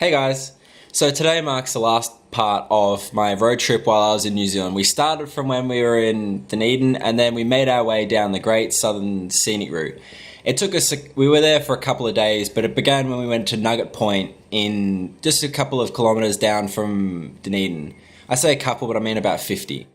Hey guys, so today marks the last part of my road trip while I was in New Zealand. We started from when we were in Dunedin and then we made our way down the Great Southern Scenic Route. It took us, we were there for a couple of days, but it began when we went to Nugget Point in just a couple of kilometres down from Dunedin. I say a couple, but I mean about 50.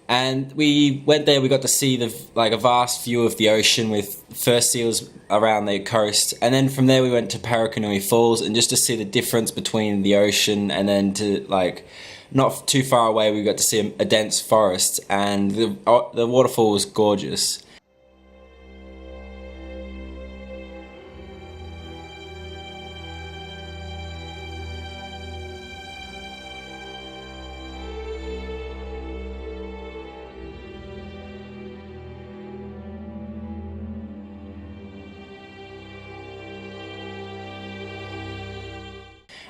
And we went there, we got to see a vast view of the ocean with first seals around the coast. And then from there we went to Parakanui Falls, and just to see the difference between the ocean and then to not too far away we got to see a dense forest, and the waterfall was gorgeous.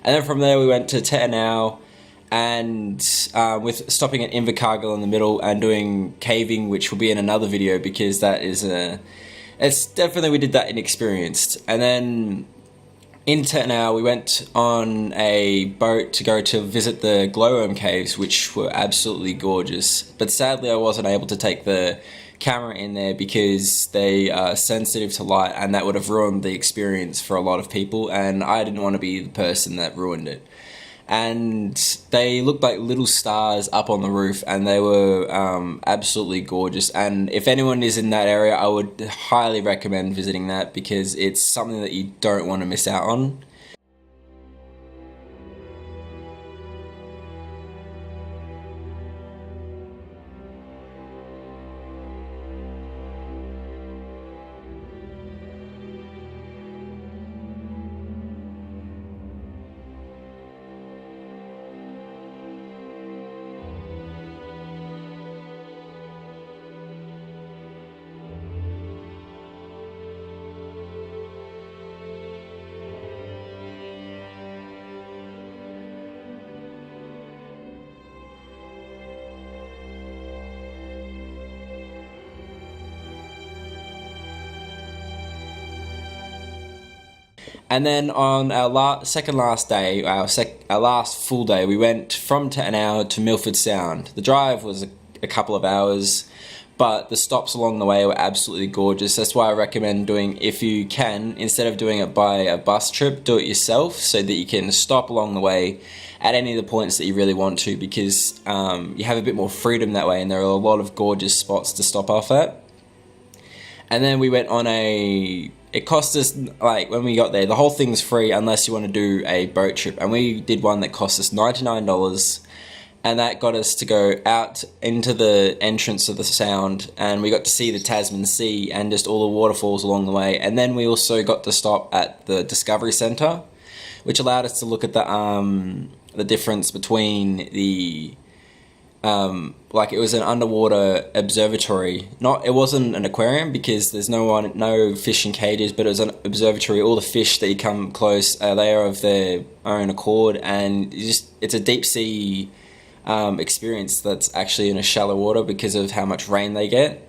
And then from there we went to Anau, and with stopping at Invercargill in the middle and doing caving, which will be in another video because that is it's definitely, we did that inexperienced. And then in Anau we went on a boat to go to visit the Glowworm caves, which were absolutely gorgeous. But sadly I wasn't able to take the camera in there because they are sensitive to light, and that would have ruined the experience for a lot of people, and I didn't want to be the person that ruined it. And they looked like little stars up on the roof, and they were absolutely gorgeous. And if anyone is in that area, I would highly recommend visiting that because it's something that you don't want to miss out on. And then on our second last day, our last full day, we went from Anau to Milford Sound. The drive was a couple of hours, but the stops along the way were absolutely gorgeous. That's why I recommend doing, if you can, instead of doing it by a bus trip, do it yourself so that you can stop along the way at any of the points that you really want to, because you have a bit more freedom that way, and there are a lot of gorgeous spots to stop off at. And then we went on it cost us, when we got there, the whole thing's free unless you want to do a boat trip. And we did one that cost us $99, and that got us to go out into the entrance of the sound, and we got to see the Tasman Sea and just all the waterfalls along the way. And then we also got to stop at the Discovery Centre, which allowed us to look at the difference between it was an underwater observatory. It wasn't an aquarium because there's no fish in cages, but it was an observatory. All the fish that you come close, they are of their own accord, and it's a deep sea experience that's actually in a shallow water because of how much rain they get.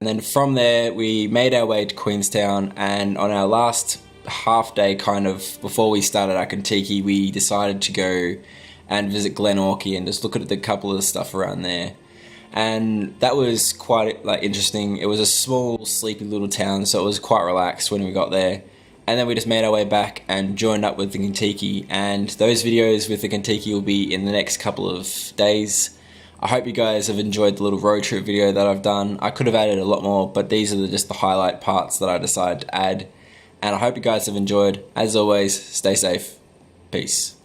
And then from there we made our way to Queenstown, and on our last half day, before we started our Kentucky, we decided to go and visit Glenorchy and just look at the couple of stuff around there. And that was quite interesting. It was a small, sleepy little town, so it was quite relaxed when we got there. And then we just made our way back and joined up with the Kentucky, and those videos with the Kentucky will be in the next couple of days. I hope you guys have enjoyed the little road trip video that I've done. I could have added a lot more, but these are just the highlight parts that I decided to add. And I hope you guys have enjoyed. As always, stay safe. Peace.